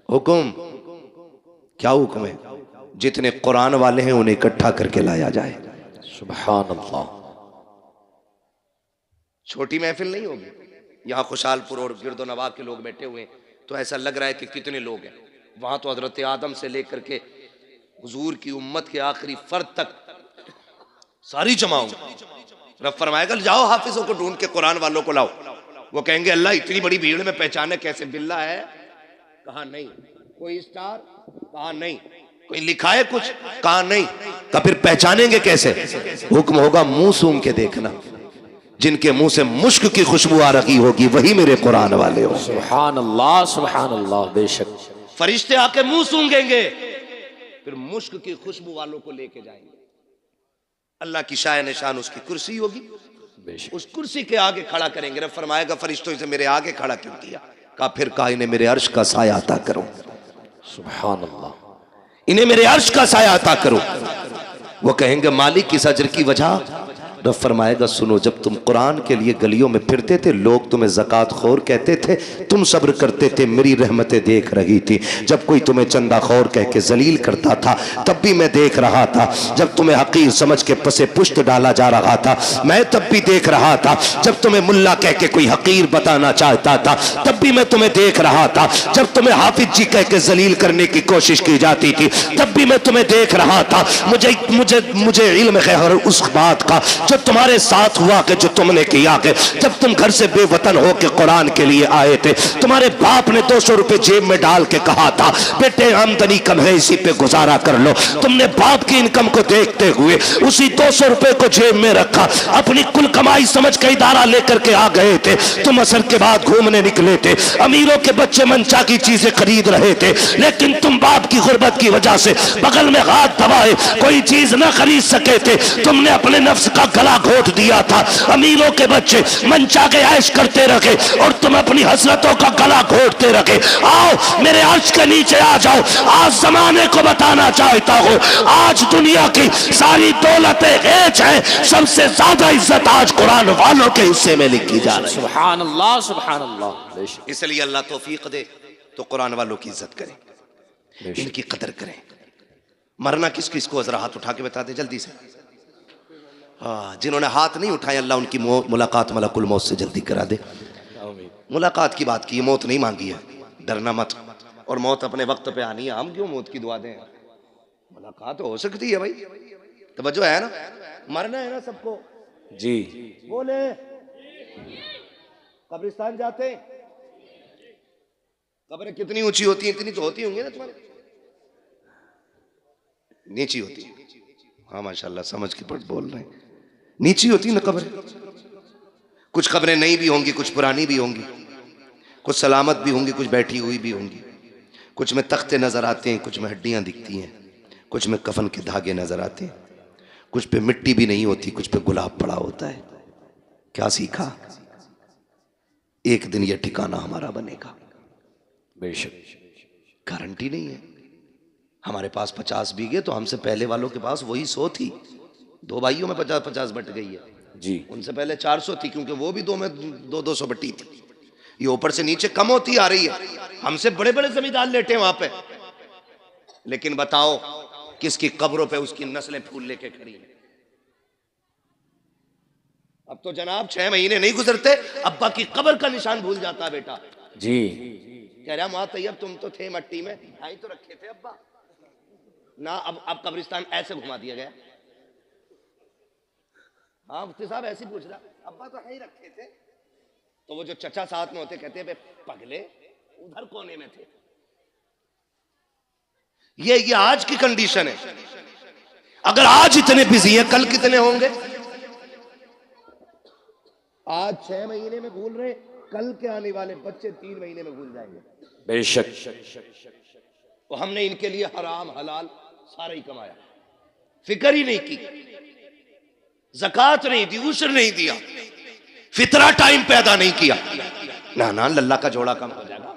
हुक्म क्या हुक्म है? जितने कुरान वाले हैं उन्हें इकट्ठा करके लाया जाए। सुभान अल्लाह। छोटी महफिल नहीं होगी। यहाँ खुशालपुर और गिरदो नवाब के लोग बैठे हुए हैं तो ऐसा लग रहा है कि कितने लोग हैं। वहां तो हजरत आदम से लेकर के हुजूर की उम्मत के आखिरी फर्द तक सारी जमा होंगे। रब फरमाएगा जाओ हाफिजों को ढूंढ के कुरान वालों को लाओ। वो कहेंगे अल्लाह इतनी बड़ी भीड़ में पहचाने कैसे? बिल्ला है? कहा नहीं। कोई स्टार? कहा नहीं। कोई लिखा है कुछ? कहा नहीं। तो फिर पहचानेंगे कैसे? हुक्म होगा मुंह सूंघ के देखना। जिनके मुंह से मुश्क की खुशबू आ रही होगी वही मेरे कुरान वाले हो। सुभान अल्लाह सुभान अल्लाह। बेशक फरिश्ते आके मुंह सूंघेंगे फिर मुश्क की खुशबू वालों को लेके जाएंगे। अल्लाह की शाय निशान उसकी कुर्सी होगी। उस कुर्सी के आगे खड़ा करेंगे। रब फरमाएगा फरिश्तों से मेरे आगे खड़ा क्यों किया? कहा फिर कहा इन्हें मेरे अर्श का साया अता करो। सुभान अल्लाह। इन्हें मेरे अर्श का साया अता करो। वो कहेंगे मालिक किस अजर की वजह? रब फरमाएगा सुनो, जब तुम कुरान के लिए गलियों में फिरते थे लोग तुम्हें ज़कात खोर कहते थे, तुम सब्र करते थे, मेरी रहमतें देख रही थी। जब कोई तुम्हें चंदा खोर कह के जलील करता था तब भी मैं देख रहा था। जब तुम्हें हकीर समझ के पसे पुश्त डाला जा रहा था मैं तब भी देख रहा था। जब तुम्हें मुल्ला कह के कोई हकीर बताना चाहता था तब भी मैं तुम्हें देख रहा था। जब तुम्हें हाफिज जी कह के जलील करने की कोशिश की जाती थी तब भी मैं तुम्हें देख रहा था। मुझे मुझे मुझे इल्म है हर उस बात का जो तुम्हारे साथ हुआ कि जो तुमने किया कि जब तुम घर से बेवतन हो के कुरान के लिए आए थे तुम्हारे बाप ने 200 रुपए जेब में डाल के कहा था बेटे आमदनी कम है इसी पे गुजारा कर लो। तुमने बाप की इनकम को देखते हुए उसी 200 रुपए को जेब में रखा, अपनी कुल कमाई समझ के इदारा लेकर के आ गए थे। तुम असर के बाद घूमने निकले थे, अमीरों के बच्चे मनचा की चीजें खरीद रहे थे, लेकिन तुम बाप की गुर्बत की वजह से बगल में हाथ दबाए कोई चीज न खरीद सके थे। तुमने अपने नफ्स का गला घोट दिया था। अमीरों के बच्चे मनचा के ऐश करते रखे और तुम अपनी हसरतों का गला घोटते रखे। आओ मेरे अर्श के नीचे आ जाओ। आज जमाने को बताना चाहता हूँ आज दुनिया की सारी दौलतें हेच है, सबसे ज्यादा इज्जत आज कुरान वालों के हिस्से में लिखी जा रही है। सुभान अल्लाह सुभान अल्लाह। इसलिए अल्लाह तौफीक दे तो कुरान वालों की इज्जत करें, इनकी कदर करें। मरना किस किस को? जरा हाथ उठा के बता दे जल्दी से। हाँ, जिन्होंने हाथ नहीं उठाए अल्लाह उनकी मुलाकात मलकुल मौत से जल्दी करा दे। मुलाकात की बात की, मौत नहीं मांगी है, डरना मत। और मौत अपने वक्त पे आनी है, हम क्यों मौत की दुआ दें? मुलाकात हो सकती है भाई, तवज्जो है ना? मरना है ना सबको जी। बोले कब्रिस्तान जाते हैं, कब्रें कितनी ऊंची होती हैं? इतनी तो होती होंगी ना तुम्हारे? नीची होती है। हाँ माशाल्लाह समझ के पट बोल रहे हैं। नीची होती ना कब्रें। कुछ कब्रें नई भी होंगी, कुछ पुरानी भी होंगी, कुछ सलामत भी होंगी, कुछ बैठी हुई भी होंगी। कुछ में तख्ते नजर आते हैं, कुछ में हड्डियां दिखती हैं, कुछ में कफन के धागे नजर आते हैं, कुछ पे मिट्टी भी नहीं होती, कुछ पे गुलाब पड़ा होता है। क्या सीखा? एक दिन यह ठिकाना हमारा बनेगा। बेशक गारंटी नहीं है। हमारे पास 50 बीघे तो हमसे पहले वालों के पास वही 100 थी। 2 भाइयों में 50-50 बट गई है जी। उनसे पहले 400 थी क्योंकि वो भी 2 में 200 बटी थी। ये ऊपर से नीचे कम होती आ रही है। हमसे बड़े बड़े जमींदार लेटे वहां पे, लेकिन बताओ किसकी कब्रों पे उसकी नस्लें फूल लेके खड़ी हैं। अब तो जनाब 6 महीने नहीं गुजरते अब्बा की कब्र का निशान भूल जाता बेटा जी। कह रहा माँ तैयब तुम तो थे मट्टी में, हाँ तो रखे थे अब्बा ना। अब कब्रिस्तान ऐसे घुमा दिया गया। हाँ मुफ्ती साहब ऐसे पूछ रहा, अब्बा तो है ही रखे थे। तो वो जो चचा साथ में होते कहते हैं पगले उधर कोने में थे। ये आज की कंडीशन है। अगर आज इतने बिजी हैं कल कितने होंगे? आज 6 महीने में भूल रहे, कल के आने वाले बच्चे 3 महीने में भूल जाएंगे। बेशक। तो हमने इनके लिए हराम हलाल सारा ही कमाया, फिक्र ही नहीं की, ज़कात नहीं दी, उश्र नहीं दिया, फितरा टाइम पैदा नहीं किया। ना लल्ला का जोड़ा कम हो जाएगा।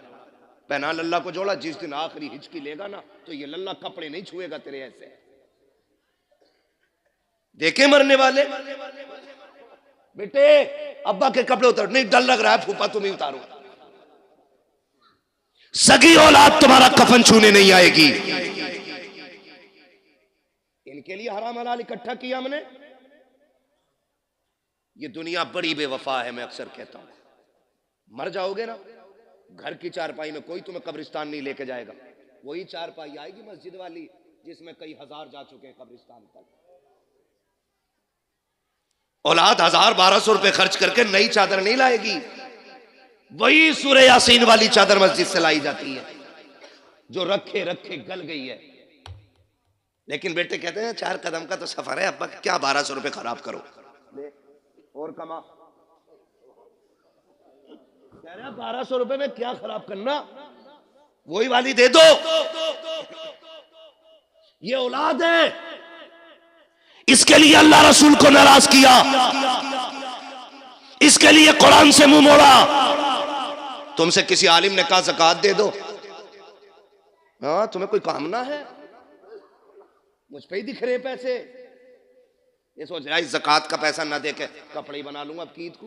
पहना लल्ला को जोड़ा, जिस दिन आखिरी हिचकी लेगा ना तो ये लल्ला कपड़े नहीं छुएगा तेरे ऐसे। देखे मरने वाले बेटे अब्बा के कपड़े उतर नहीं, डर लग रहा है फूफा तुम ही उतारो। सगी औलाद तुम्हारा कफन छूने नहीं आएगी। इनके लिए हराम हलाल इकट्ठा किया हमने। ये दुनिया बड़ी बेवफा है। मैं अक्सर कहता हूं, मर जाओगे ना, घर की चारपाई में कोई तुम्हें कब्रिस्तान नहीं लेके जाएगा। वही चारपाई आएगी मस्जिद वाली जिसमें कई हजार जा चुके हैं कब्रिस्तान तक। औलाद 1000-1200 रुपए खर्च करके नई चादर नहीं लाएगी। वही सूरह यासीन वाली चादर मस्जिद से लाई जाती है जो रखे रखे गल गई है। लेकिन बेटे कहते हैं 4 कदम का तो सफर है, अब्बा क्या 1200 रुपए खराब करो, ले और कमा। कह रहे 1200 रुपए में क्या खराब करना, वही वाली दे दो। ये औलाद है, इसके लिए अल्लाह रसूल को नाराज किया, इसके लिए कुरान से मुंह मोड़ा। तुमसे किसी आलिम ने कहा ज़कात दे दो, हाँ तुम्हें कोई काम ना है, मुझ पे ही दिख रहे पैसे। ये सोच रहा है ज़कात का पैसा ना दे के कपड़े ही बना लूंगा, अब की ईद को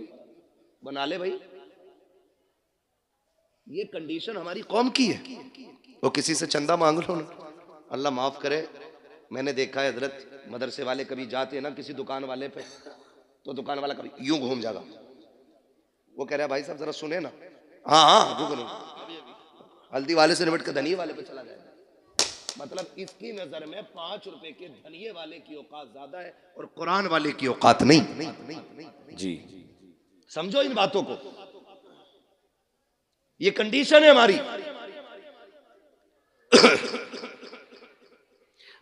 बना ले भाई। ये कंडीशन हमारी कौम की है। वो किसी से चंदा मांग लो ना, अल्लाह माफ करे। मैंने देखा है हजरत मदरसे वाले कभी जाते हैं ना किसी दुकान वाले पे, तो दुकान वाला कभी यूं घूम जाएगा। वो कह रहा है भाई साहब जरा सुने ना, हाँ हाँ क्यों करूँ, हल्दी वाले से निपट के धनिये वाले पे चला जाएगा। मतलब इसकी नजर में 5 रुपए के धनिये वाले की औकात ज्यादा है और कुरान वाले की औकात नहीं। जी समझो इन बातों को, ये कंडीशन है हमारी।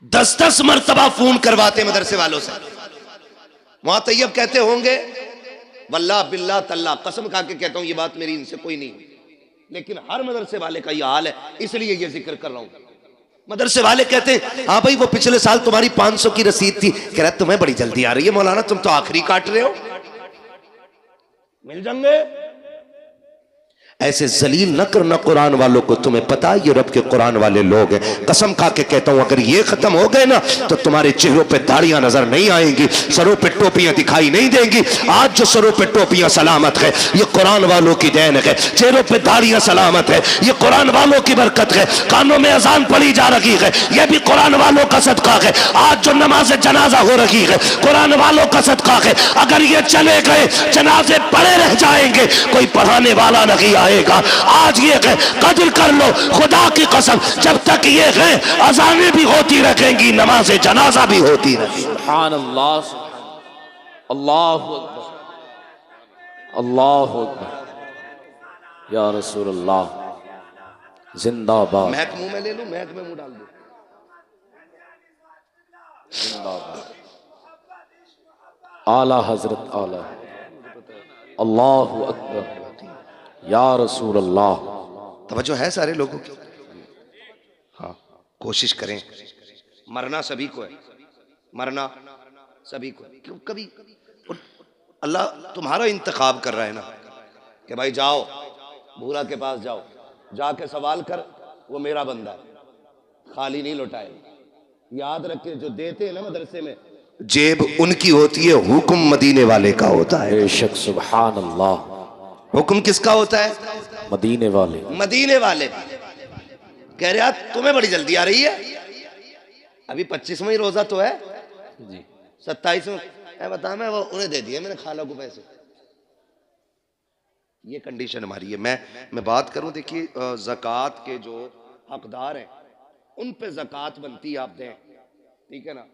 10-10 मरतबा फोन करवाते मदरसे वालों से। वहां तैयब कहते होंगे वल्लाह बिल्लाह तल्ला, कसम खा के कहता हूं ये बात मेरी इनसे कोई नहीं, लेकिन हर मदरसे वाले का ये हाल है, इसलिए ये जिक्र कर रहा हूं। मदरसे वाले कहते हैं हाँ भाई वो पिछले साल तुम्हारी 500 की रसीद थी, कह रहा तुम्हें बड़ी जल्दी आ रही है मौलाना, तुम तो आखिरी काट रहे हो, मिल जाएंगे। ऐसे जलील न करना कुरान वालों को, तुम्हें पता है ये रब के कुरान वाले लोग हैं। कसम खा के कहता हूं अगर ये खत्म हो गए ना तो तुम्हारे चेहरों पे दाढ़ियां नजर नहीं आएंगी, सरों पे टोपियां दिखाई नहीं देंगी। आज जो सरों पे टोपियां सलामत है ये कुरान वालों की देन है, चेहरों पे दाढ़ियां सलामत है ये कुरान वालों की बरकत है, कानों में अजान पड़ी जा रही है ये भी कुरान वालों का सदका है, आज जो नमाज जनाजा हो रही है कुरान वालों का सदका है। अगर ये चले गए जनाजे पड़े रह जाएंगे, कोई पढ़ाने वाला नहीं आएगा। आज ये है कदर कर लो, खुदा की कसम जब तक ये है अजानें भी होती रहेंगी, नमाज जनाजा भी होती रहेगी। सुभान अल्लाह, अल्लाहु अकबर, अल्लाहु अकबर, या रसूल अल्लाह जिंदाबाद। महक मुंह में ले लूं, महक में मुंह डाल दो, जिंदाबाद आला हजरत आला, अल्लाहु अकबर, या रसूल अल्लाह। तवज्जो है सारे लोगों की। हाँ कोशिश करें, मरना सभी को है, मरना सभी को है। क्यों कभी अल्लाह तुम्हारा इंतखाब कर रहा है ना कि भाई जाओ भूरा के पास जाओ, जाके सवाल कर, वो मेरा बंदा है, खाली नहीं लौटाएगा। याद रखे जो देते हैं ना मदरसे में, जेब उनकी होती है, हुक्म मदीने वाले का होता है। बेशक सुभान अल्लाह, हुक्म किसका होता है? मदीने वाले, मदीने वाले। कह रहे यार तुम्हें बड़ी जल्दी आ रही है, अभी 25वां ही रोजा तो है जी, 27वां बता, मैं वो उन्हें दे दिए मैंने खाला को पैसे। ये कंडीशन हमारी है। मैं बात करूं, देखिए ज़कात के जो हकदार हैं उन पे ज़कात बनती है, आप दें, ठीक है ना।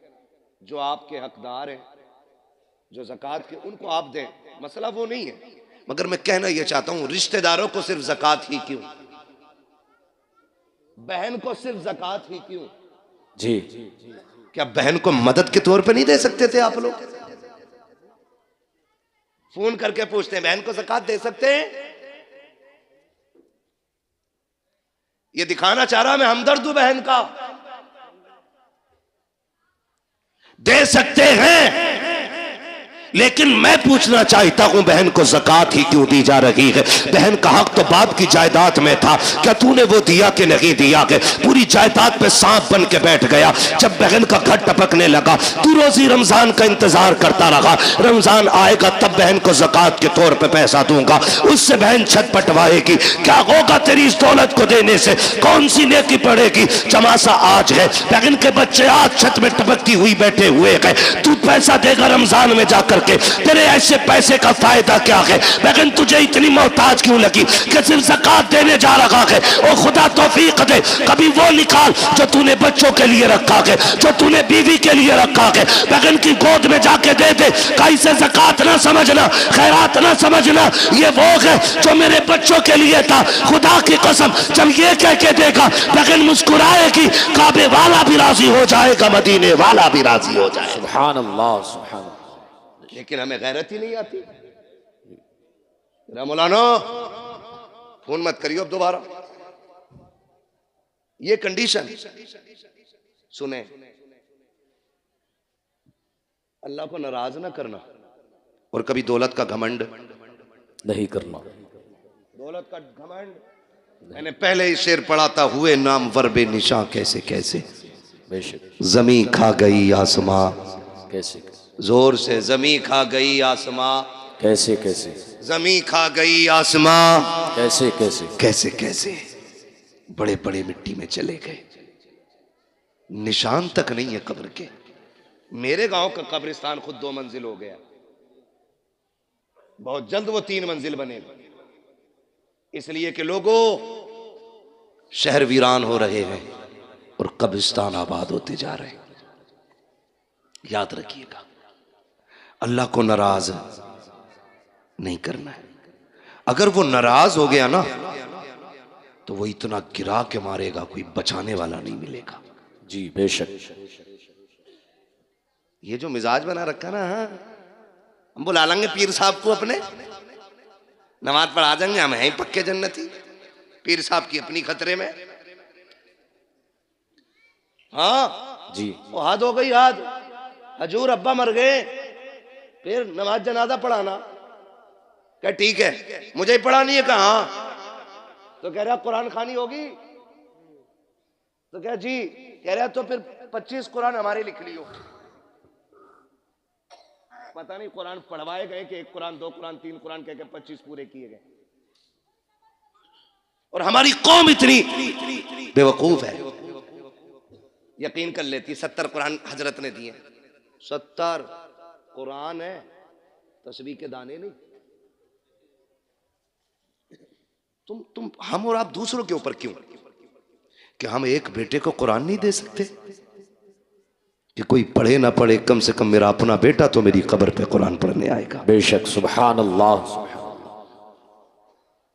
जो आपके हकदार हैं जो ज़कात के, उनको आप दें, मसला वो नहीं है। मगर मैं कहना यह चाहता हूं रिश्तेदारों को सिर्फ ज़कात ही क्यों, बहन को सिर्फ ज़कात ही क्यों? जी क्या बहन को मदद के तौर पे नहीं दे सकते थे आप लोग? फोन करके पूछते हैं बहन को ज़कात दे सकते हैं? ये दिखाना चाह रहा मैं हमदर्द हूं बहन का। दे सकते हैं लेकिन मैं पूछना चाहता हूं बहन को ज़कात ही क्यों दी जा रही है? बहन का हक तो बाप की जायदाद में था, क्या तूने वो दिया कि नहीं दिया? के पूरी जायदाद पे सांप बन के बैठ गया। जब बहन का घर टपकने लगा, तू रोजी रमजान का इंतजार करता रहा, रमजान आएगा तब बहन को ज़कात के तौर पे पैसा दूंगा। उससे बहन छत पटवाएगी। क्या होगा तेरी इस दौलत को देने से? कौन सी नेकी पड़ेगी? चमासा आज है, बहन के बच्चे आज छत में टपकती हुई बैठे हुए हैं, तू पैसा देगा रमजान में जाकर के? तेरे ऐसे पैसे का फायदा क्या है? बहन तुझे इतनी मोहताज क्यों लगी कि सिर्फ ज़कात देने जा रहा है? ओ खुदा तौफीक दे, कभी वो निकाल जो तूने बच्चों के लिए रखा है, जो तूने बीवी के लिए रखा है। बहन की गोद में जाके दे दे। कैसे ज़कात ना समझना, खैरात ना समझना, ये वो है जो मेरे बच्चों के लिए था। खुदा की कसम जब ये कह के देगा, बहन मुस्कुराएगी, काबे वाला भी राजी हो जाएगा, मदीने वाला भी राजी हो जाएगा। सुभान अल्लाह, सुभान अल्लाह। लेकिन हमें गैरत ही नहीं आती। मौलाना फोन मत करियो अब दोबारा। ये कंडीशन सुने, अल्लाह को नाराज ना करना और कभी दौलत का घमंड नहीं करना। दौलत का घमंड मैंने पहले ही शेर पढ़ा था, हुए नाम वर्बे निशां कैसे कैसे, बेशक जमी खा गई आसमां, कैसे जोर से जमी खा गई आसमां, कैसे कैसे, जमी खा गई आसमां, कैसे कैसे कैसे कैसे, बड़े बड़े मिट्टी में चले गए, निशान तक नहीं है कब्र के। मेरे गांव का कब्रिस्तान खुद 2 मंजिल हो गया, बहुत जल्द वो 3 मंजिल बनेगा, इसलिए कि लोगों शहर वीरान हो रहे हैं और कब्रिस्तान आबाद होते जा रहे हैं। याद रखिएगा, अल्लाह को नाराज नहीं करना है। अगर वो नाराज हो गया ना तो वो इतना गिरा के मारेगा, कोई बचाने वाला नहीं मिलेगा। जी बेशक। ये जो मिजाज बना रखा ना, हम बुला लेंगे पीर साहब को अपने, नमाज पढ़ा देंगे, हम हैं पक्के जन्नती। पीर साहब की अपनी खतरे में। हाँ जी, वो हाथ हो गई, हाथ हजूर अब्बा मर गए, फिर नमाज जनाजा पढ़ाना। क्या ठीक है, मुझे ही पढ़ानी है? कहा तो कह रहा कुरान खानी होगी, तो क्या जी कह रहा तो फिर 25 कुरान हमारे लिख लियो। पता नहीं कुरान पढ़वाए गए कि 1 कुरान 2 कुरान 3 कुरान कह के 25 पूरे किए गए। और हमारी कौम इतनी बेवकूफ है, यकीन कर लेती 70 कुरान हजरत ने दिए। 70 कुरान है, तस्बीह के दाने नहीं। तुम हम और आप दूसरों के ऊपर क्यों कि हम एक बेटे को कुरान नहीं दे सकते? कि कोई पढ़े ना पढ़े, कम से कम मेरा अपना बेटा तो मेरी कब्र पे कुरान पढ़ने आएगा। बेशक। सुभान अल्लाह।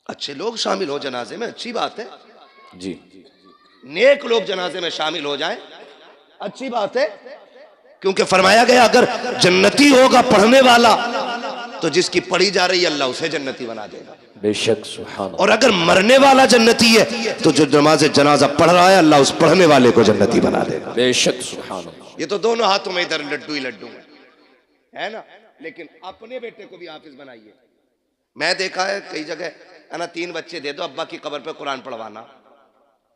अच्छे लोग शामिल हो जनाजे में, अच्छी बात है जी। नेक लोग जनाजे में शामिल हो जाएं, अच्छी बात है, क्योंकि फरमाया गया अगर जन्नती होगा पढ़ने वाला तो जिसकी पढ़ी जा रही है अल्लाह उसे जन्नती बना देगा। बेशक। सुभान। और अगर मरने वाला जन्नती है तो जो नमाज जनाजा पढ़ रहा है अल्लाह उस पढ़ने वाले को जन्नती बना देगा। बेशक। सुभान। ये तो दोनों हाथों में इधर लड्डू ही लड्डू है ना। लेकिन अपने बेटे को भी हाफिज बनाइए। मैं देखा है कई जगह है ना, 3 बच्चे दे दो अब्बा की कब्र पे कुरान पढ़वाना।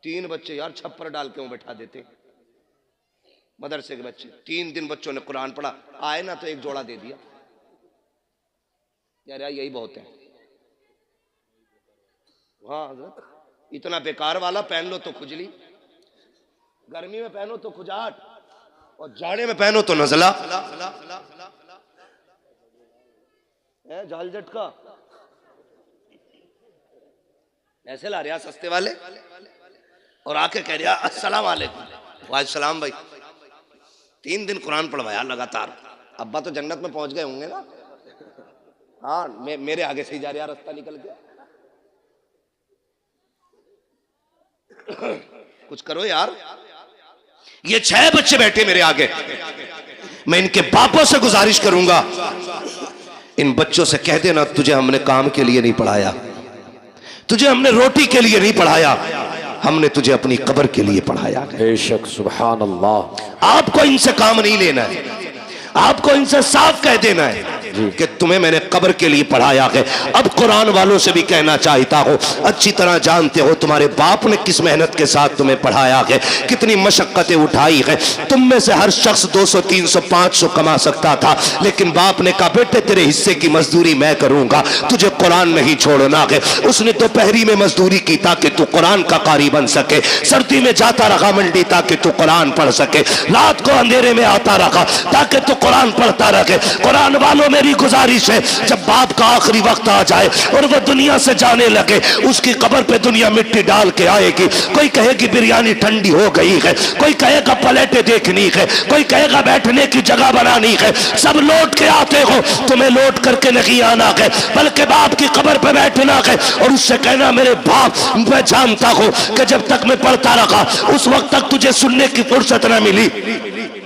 3 बच्चे यार छप्पर डाल के वो बैठा देते, मदरसे के बच्चे। 3 दिन बच्चों ने कुरान पढ़ा, आए ना तो 1 जोड़ा दे दिया। यार यही बहुत है। हाँ हजरत, इतना बेकार वाला पहन लो तो खुजली, गर्मी में पहनो तो खुजाट, और जाड़े में पहनो तो नजला है, जाल झटका। ऐसे ला रहा सस्ते वाले और आके कह रहा अस्सलाम वालेकुम। वालेकुम सलाम भाई। 3 दिन कुरान पढ़वाया लगातार। अब्बा तो जन्नत में पहुंच गए होंगे ना। हाँ मेरे आगे से ही जा रहा रास्ता निकल गया। कुछ करो यार। ये 6 बच्चे बैठे मेरे आगे, मैं इनके बापों से गुजारिश करूंगा, इन बच्चों से कह देना तुझे हमने काम के लिए नहीं पढ़ाया, तुझे हमने रोटी के लिए नहीं पढ़ाया, हमने तुझे अपनी कब्र के लिए पढ़ाया। बेशक। सुभान अल्लाह। आपको इनसे काम नहीं लेना है, आपको इनसे साफ कह देना है कि तुम्हें मैंने कब्र के लिए पढ़ाया है। अब कुरान वालों से भी कहना चाहता हूँ, अच्छी तरह जानते हो तुम्हारे बाप ने किस मेहनत के साथ तुम्हें पढ़ाया है, कितनी मशक्कतें उठाई है। तुम में से हर शख्स 200 300 500 कमा सकता था, लेकिन बाप ने कहा बेटे तेरे हिस्से की मजदूरी मैं करूंगा, तुझे कुरान नहीं छोड़ना है। उसने दोपहरी में मजदूरी की ताकि तू कुरान का कारी बन सके, सर्दी में जाता रहा मंडी ताकि तू कुरान पढ़ सके, रात को अंधेरे में आता रहा ताकि तू कुरान पढ़ता रहे। कुरान वालों मेरी गुजारिश है, जब बाप का आखिरी वक्त आ जाए और वह दुनिया से जाने लगे, उसकी कब्र पे दुनिया मिट्टी डाल के आएगी। कोई कहेगी बिरयानी ठंडी हो गई है, कोई कहेगा प्लेटें देखनी है, कोई कहेगा बैठने की जगह बनानी है। सब लौट के आते हो, तुम्हें लौट करके नहीं आना है, बल्कि बाप की कब्र पे बैठना है और उससे कहना मेरे बाप, मैं जानता हूं कि जब तक मैं पढ़ता रहा उस वक्त तक तुझे सुनने की फुर्सत न मिली,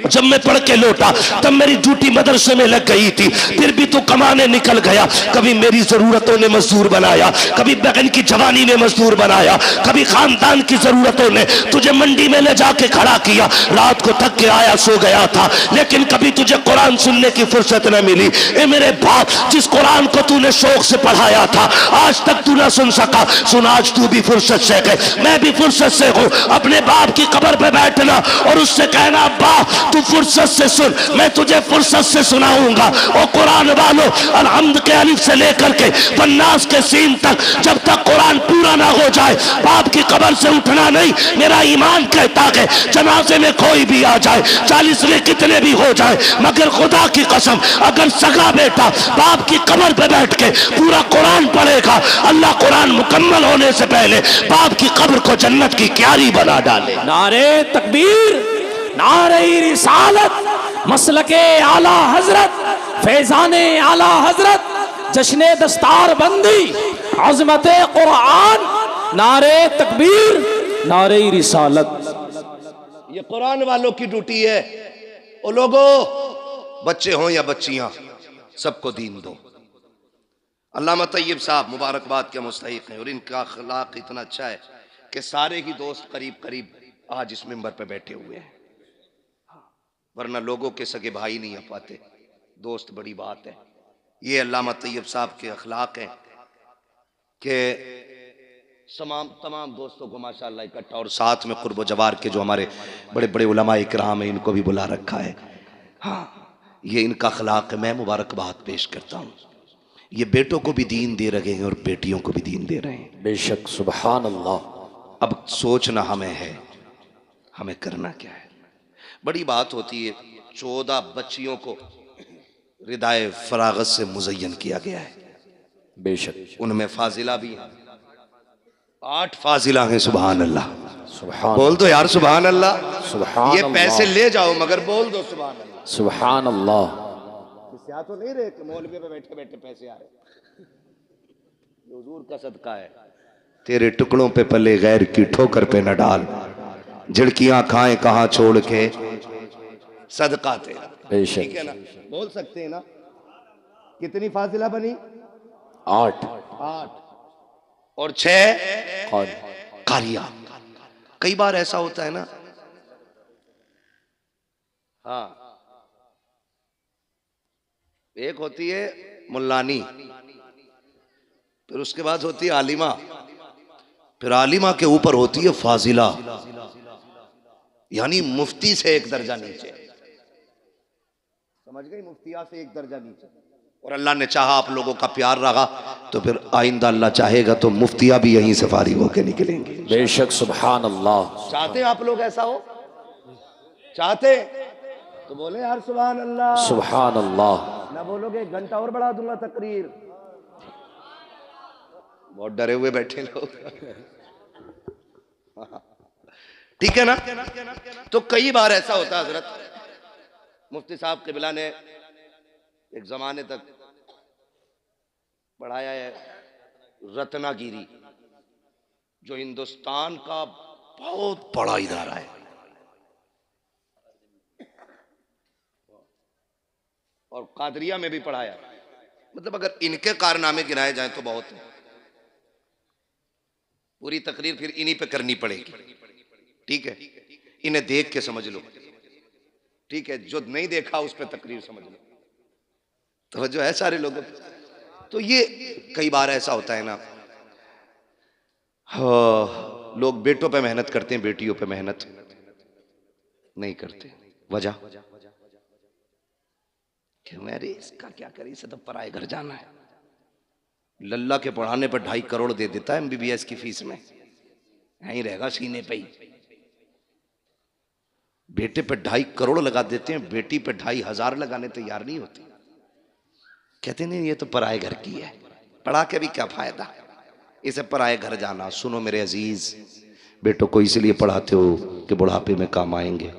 जब मैं पढ़ के लौटा तब मेरी ड्यूटी मदरसे में लग गई थी, फिर भी तू कमाने निकल गया। कभी मेरी जरूरतों ने मजदूर बनाया, कभी बहन की जवानी ने मजदूर बनाया, कभी खानदान की जरूरतों ने तुझे मंडी में ले जाके खड़ा किया। रात को थक के आया सो गया था, लेकिन कभी तुझे कुरान सुनने की फुर्सत न मिली। ए मेरे बाप, जिस कुरान को तूने शौक से पढ़ाया था आज तक तू ना सुन सका, सुन आज तू भी फुर्सत से है, मैं भी फुर्सत से हूँ। अपने बाप की कब्र पे बैठना और उससे कहना बाप तू फुर्सत से सुन, मैं तुझे फुर्सत से सुनाऊंगा। और कुरान वालों, अलहम्द के अलिफ से लेकर के वन्नास के सीन तक जब तक कुरान पूरा ना हो जाए बाप की कब्र से उठना नहीं। मेरा ईमान कहता है जनाजे में कोई भी आ जाए, 40 में कितने भी हो जाए, मगर खुदा की कसम अगर सगा बेटा बाप की कब्र पे बैठ के पूरा कुरान पढ़ेगा, अल्लाह कुरान मुकम्मल होने से पहले बाप की कब्र को जन्नत की क्यारी बना डाले। नारे तकबीर, नारे रिसालत, मसलके आला हजरत, फैजाने आला हजरत, जश्ने दस्तार बंदी, अजमत कुरान, नारे तकबीर, नारे रिसालत। ये कुरान वालों की ड्यूटी है। ओ लोगो, बच्चे हों या बच्चियां, सबको दीन दो। अल्लामा तैयब साहब मुबारकबाद के मुस्तहिक हैं और इनका अखलाक इतना अच्छा है कि सारे ही दोस्त करीब करीब आज इस मिंबर पे बैठे हुए हैं, वरना लोगों के सगे भाई नहीं आ पाते, दोस्त बड़ी बात है। ये अल्लामा तैयब साहब के अखलाक हैं कि तमाम दोस्तों को माशाअल्लाह इकट्ठा, और साथ में कुर्ब जवार के जो हमारे बड़े बड़े उलमा इकराम हैं इनको भी बुला रखा है। हाँ, ये इनका अखलाक है, मैं मुबारकबाद पेश करता हूँ। ये बेटों को भी दीन दे रहे हैं और बेटियों को भी दीन दे रहे हैं। बेशक, सुभान अल्लाह। अब सोचना हमें है, हमें करना क्या है। बड़ी बात होती है, 14 बच्चियों को रिदाए फरागत से मुज़य्यन किया गया है। बेशक, उनमें फाजिला भी हैं, 8 फाजिला हैं। सुभान अल्लाह, सुभान, बोल दो यार सुभान अल्लाह। सुभान ये पैसे ले जाओ मगर बोल दो सुभान अल्लाह। सुभान अल्लाह। क्या तो नहीं रहे कि मौलवी पे बैठे बैठे पैसे आ रहे, हुजूर का सदका है। तेरे टुकड़ों पे पले गैर की ठोकर पे न डाल, झिड़कियां खाएं कहां छोड़ के सदका तेरा। बेशक, ठीक है ना, बोल सकते हैं ना। कितनी फाजिला बनी? 8 और 6 कारिया। कई बार ऐसा होता है ना, हाँ, एक होती है मुल्लानी, फिर उसके बाद होती है आलिमा, फिर आलिमा के ऊपर होती है फाजिला, यानी मुफ्ती से एक दर्जा नीचे। समझ गई? मुफ्तिया से एक दर्जा नीचे। और अल्लाह ने चाहा आप लोगों का प्यार रहा तो फिर आइंदा अल्लाह चाहेगा तो मुफ्तिया भी यहीं से फारिग होकर निकलेंगे। बेशक, सुभान अल्लाह। चाहते हैं आप लोग ऐसा हो? चाहते तो बोले यार सुभान अल्लाह। सुभान अल्लाह। ना बोलोगे 1 घंटा और बढ़ा दूंगा तकरीर। बहुत डरे हुए बैठे लोग। ठीक है ना। तो कई बार ऐसा होता है हजरत, मुफ्ती साहब क़िबला ने एक जमाने तक पढ़ाया है रत्नागिरी, जो हिंदुस्तान का बहुत बड़ा इदारा है, और कादरिया में भी पढ़ाया। मतलब अगर इनके कारनामे गिनाए जाएं तो बहुत है। पूरी तकरीर फिर इन्हीं पे करनी पड़ेगी। ठीक है, इन्हें देख के समझ लो। ठीक है, जो नहीं देखा उस पे तकरीर समझ लो। तो जो है सारे लोगों तो ये कई बार ऐसा होता है ना, हाँ, लोग बेटों पे मेहनत करते हैं, बेटियों पे मेहनत नहीं करते। वजह क्यों? अरे इसका क्या करे, इसे तो पराए घर जाना है। लल्ला के पढ़ाने पर 2.5 करोड़ दे देता है MBBS की फीस में, यहीं रहेगा सीने पे ही। बेटे पे 2.5 करोड़ लगा देते हैं, बेटी पे 2,500 लगाने तैयार नहीं होती। कहते नहीं ये तो पराए घर की है, पढ़ा के भी क्या फायदा, इसे पराए घर जाना। सुनो मेरे अजीज, बेटों को इसलिए पढ़ाते हो कि बुढ़ापे में काम आएंगे,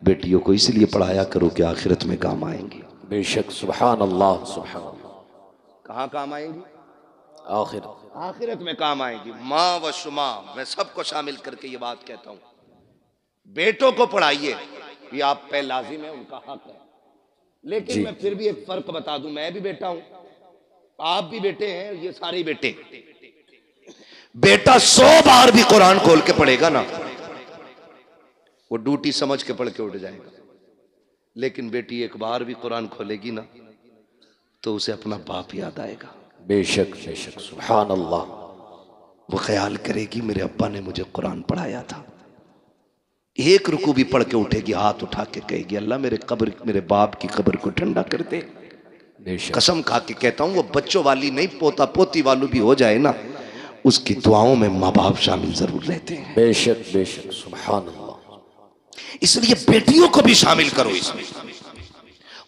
बेटियों को इसलिए पढ़ाया करो कि आखिरत में काम आएंगे। बेशक, सुभान अल्लाह, सुभान अल्लाह। कहाँ काम आएंगी? आखिरत में काम आएंगी। माँ व शुमा, मैं सबको शामिल करके ये बात कहता हूँ, बेटों को पढ़ाइए, ये आप पे लाजिम है, उनका हक है। लेकिन मैं फिर भी एक फर्क बता दूं, मैं भी बेटा हूं, आप भी बेटे हैं, ये सारे ही बेटे। बेटा 100 बार भी कुरान खोल के पढ़ेगा ना, वो ड्यूटी समझ के पढ़ के उठ जाएगा। लेकिन बेटी एक बार भी कुरान खोलेगी ना तो उसे अपना बाप याद आएगा। बेशक बेशक, सुभान अल्लाह। वो ख्याल करेगी मेरे अब्बा ने मुझे कुरान पढ़ाया था। एक रुकू भी पढ़ के उठेगी, हाथ उठा के कहेगी अल्लाह मेरे बाप की कब्र को ठंडा कर दे। कसम खा के कहता हूं, वो बच्चों वाली नहीं, पोता पोती वाली भी हो जाए ना, उसकी दुआओं में माँ बाप शामिल जरूर रहते हैं। बेशक बेशक, सुभान अल्लाह। इसलिए बेटियों को भी शामिल करो इसमें,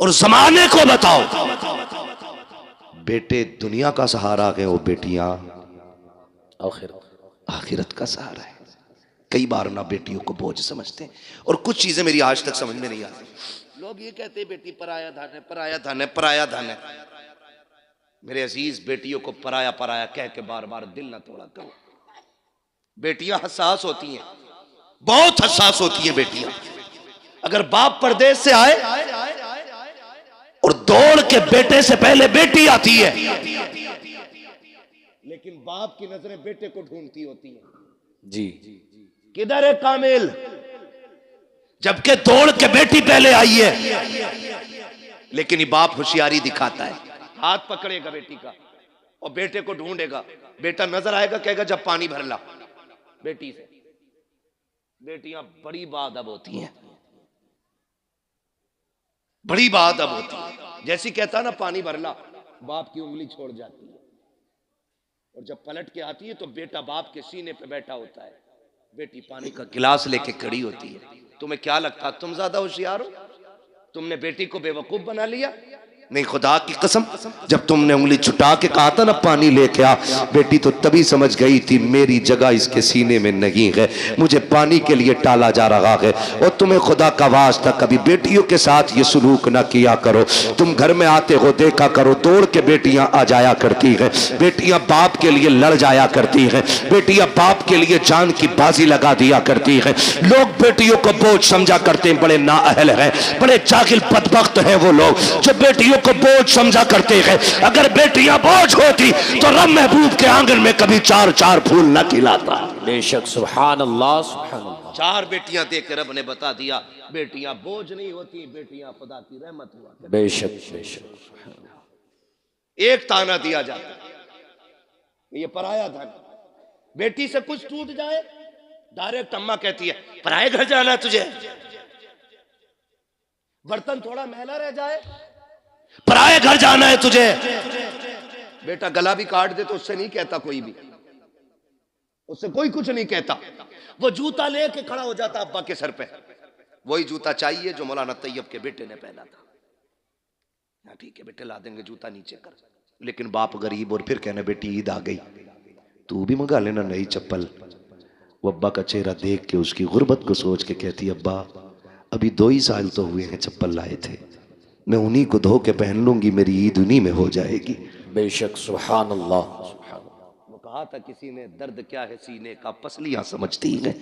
और जमाने को बताओ बेटे दुनिया का सहारा है, वो बेटियां आखिरत का सहारा है। कई बार ना बेटियों को बोझ समझते हैं, और कुछ चीजें मेरी आज तक समझ में नहीं आती। लोग ये कहते हैं बेटी पराया धन है, पराया धन है, पराया धन है। मेरे अजीज, बेटियों को पराया पराया कह के बार बार दिल ना तोड़ा करो। बेटियां हसास होती हैं, बहुत हसास होती हैं बेटियां। अगर बाप परदेश से आए और दौड़ के बेटे से पहले बेटी आती है, लेकिन बाप की नजरें बेटे को ढूंढती होती हैं। जी, किधर है कामिल, जबकि दौड़ के बेटी पहले आई है। लेकिन ये बाप होशियारी दिखाता है, हाथ पकड़ेगा बेटी का और बेटे को ढूंढेगा। बेटा नजर आएगा, कहेगा जब पानी भर ला बेटी से। बेटियां बड़ी बाअदब होती हैं, बड़ी बाअदब होती है। जैसी कहता ना पानी भर ला, बाप की उंगली छोड़ जाती है, और जब पलट के आती है तो बेटा बाप के सीने पे बैठा होता है, बेटी पानी का गिलास लेके खड़ी होती है। तुम्हें क्या लगता तुम ज्यादा होशियार हो? तुमने बेटी को बेवकूफ बना लिया? नहीं, खुदा की कसम, जब तुमने उंगली छुटा के कहा था ना पानी लेके आ, बेटी तो तभी समझ गई थी मेरी जगह इसके सीने में नहीं है, मुझे पानी के लिए टाला जा रहा है। और तुम्हें खुदा का वास्ता कभी बेटियों के साथ ये सलूक ना किया करो। तुम घर में आते हो देखा करो, दौड़ के बेटियां आ जाया करती हैं, बेटियां बाप के लिए लड़ जाया करती हैं, बेटियां बाप के लिए जान की बाजी लगा दिया करती हैं। लोग बेटियों को बोझ समझा करते हैं, बड़े नाअहल हैं, बड़े जाहिल बदबख्त हैं वो लोग जो बेटियों को बोझ समझा करते हैं। अगर बेटियां बोझ होती तो रब महबूब के आंगन में कभी 4-4 फूल न खिलाता। बेशक, सुभान अल्लाह, सुभान अल्लाह। 4 बेटियां देख के रब ने बता दिया बेटियां बोझ नहीं होती, बेटियां खुदा की रहमत हुआ करती। बेशक बेशक। एक ताना दिया जाता, ये पराया धन। बेटी से कुछ टूट जाए, डायरेक्ट अम्मा कहती है पराए घर जाना है तुझे। बर्तन थोड़ा मैला रह जाए, पराए घर जाना है तुझे। बेटा गला भी काट दे तो उससे नहीं कहता कोई भी, उससे कोई कुछ नहीं कहता। वो जूता लेके खड़ा हो जाता अब्बा के सर पे, वही जूता चाहिए जो मौलाना तैयब के बेटे ने पहना था। ठीक है बेटे ला देंगे, जूता नीचे कर। लेकिन बाप गरीब, और फिर कहना बेटी ईद आ गई, तू भी मंगा लेना नई चप्पल। वो अब्बा का चेहरा देख के उसकी गुर्बत को सोच के कहती अब्बा अभी 2 ही साल तो हुए हैं चप्पल लाए थे, मैं उन्हीं को धो के पहन लूंगी, मेरी ईद उन्हीं में हो जाएगी। बेशक, सुभान अल्लाह, सुभान अल्लाह। वो कहा था किसी ने दर्द क्या है सीने का, पसलियां समझती हैं,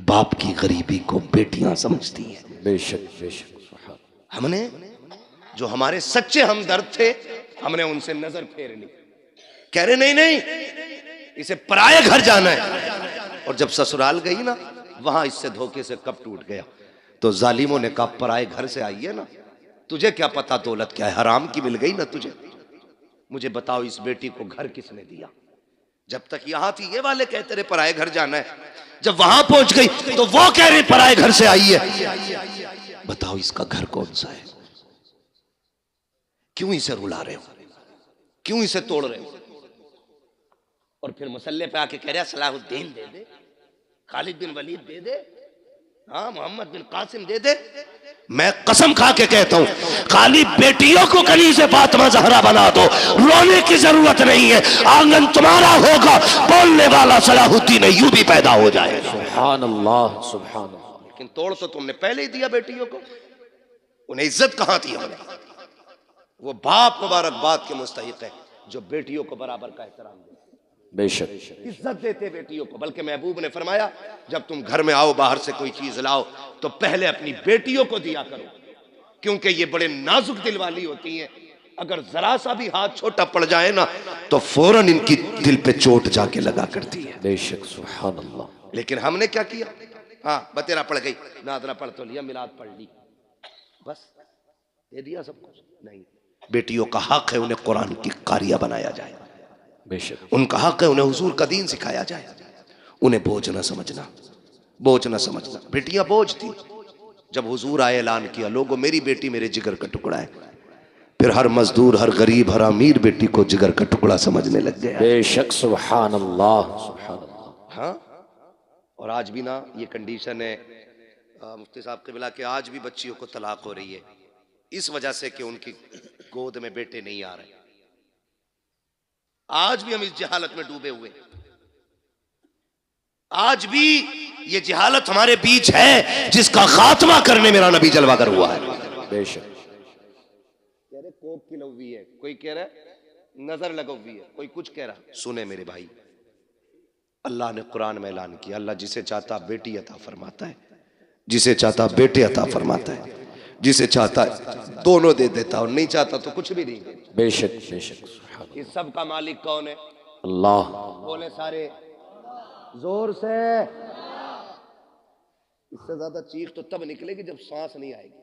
बाप की गरीबी को बेटियां समझती हैं। बेशक बेशक, सुभान। हमने जो हमारे सच्चे हमदर्द थे, हमने उनसे नजर फेर ली, कह रहे नहीं नहीं इसे पराये घर जाना है। और जब ससुराल गई ना, वहां इससे धोखे से कब टूट गया। तो जालिमों ने कहा पराये घर से आई है ना तुझे क्या पता दौलत क्या है, हराम की मिल गई ना तुझे। मुझे बताओ इस बेटी को घर किसने दिया? जब तक यहां थी ये वाले कहते रहे पराए घर जाना है, जब वहां पहुंच गई तो वो कह रही पराए घर से आई है। बताओ इसका घर कौन सा है? क्यों इसे रुला रहे हो, क्यों इसे तोड़ रहे हो? और फिर मसल्ले पे आके कह रहा सलाहुद्दीन दे दे, खालिद बिन वलीद दे दे, हाँ मोहम्मद बिन कासिम दे दे। मैं कसम खा के कहता हूं खाली बेटियों को कली से फातिमा ज़हरा बना दो, रोने की जरूरत नहीं है। आंगन तुम्हारा होगा, बोलने वाला सलाहुद्दीन अय्यूबी पैदा हो जाएगा। सुभान अल्लाह, सुभान अल्लाह। लेकिन तोड़ तो तुमने पहले ही दिया बेटियों को, उन्हें इज्जत कहां थी? हमने वो बाप मुबारकबाद के मुस्तहिक है जो बेटियों को बराबर का एहतराम दे, बेशक इज्जत देते बेटियों को। बल्कि महबूब ने फरमाया जब तुम घर में आओ बाहर से कोई चीज लाओ तो पहले अपनी बेटियों को दिया करो, क्योंकि ये बड़े नाजुक दिल वाली होती हैं। अगर जरा सा भी हाथ छोटा पड़ जाए ना तो फौरन इनकी दिल पे चोट जाके लगा करती है। बेशक सुभान अल्लाह। लेकिन हमने क्या किया? हाँ बतेरा पड़ गई, नादरा पढ़ तो लिया, मिलाद पढ़ ली, बस दे दिया सब कुछ। नहीं, बेटियों का हक है उन्हें कुरान की कारिया बनाया जाए, बेशक उनका हक है उन्हें हुजूर का दीन सिखाया जाए। उन्हें बोझ न समझना, बोझ न समझना। बेटियां बोझ थी। जब हुजूर आए ऐलान किया लोगों मेरी बेटी मेरे जिगर का टुकड़ा है, फिर हर मजदूर, हर गरीब, हर अमीर बेटी को जिगर का टुकड़ा समझने लग गया। बेशक सुभान अल्लाह, सुभान अल्लाह। हाँ, और आज भी ना ये कंडीशन है मुफ्ती साहब क़िबला के, आज भी बच्चियों को तलाक हो रही है इस वजह से कि उनकी गोद में बेटे नहीं आ रहे। आज भी हम इस जहालत में डूबे हुए, आज भी ये जहालत हमारे बीच है जिसका खात्मा करने मेरा नबी जलवागर हुआ है। बेशक कह रहे कोप की लवी है, कोई कह रहा है नजर लगवी है, कोई कुछ कह रहा। सुने मेरे भाई, अल्लाह ने कुरान में ऐलान किया अल्लाह जिसे चाहता बेटी अता फरमाता है, जिसे चाहता बेटे अता फरमाता है, जिसे चाहता है दोनों दे देता और नहीं चाहता तो कुछ भी नहीं देता। बेशक बेशक सुभान इस सब का मालिक कौन है? अल्लाह। बोले सारे जोर से। इससे ज्यादा चीख तो तब निकलेगी जब सांस नहीं आएगी।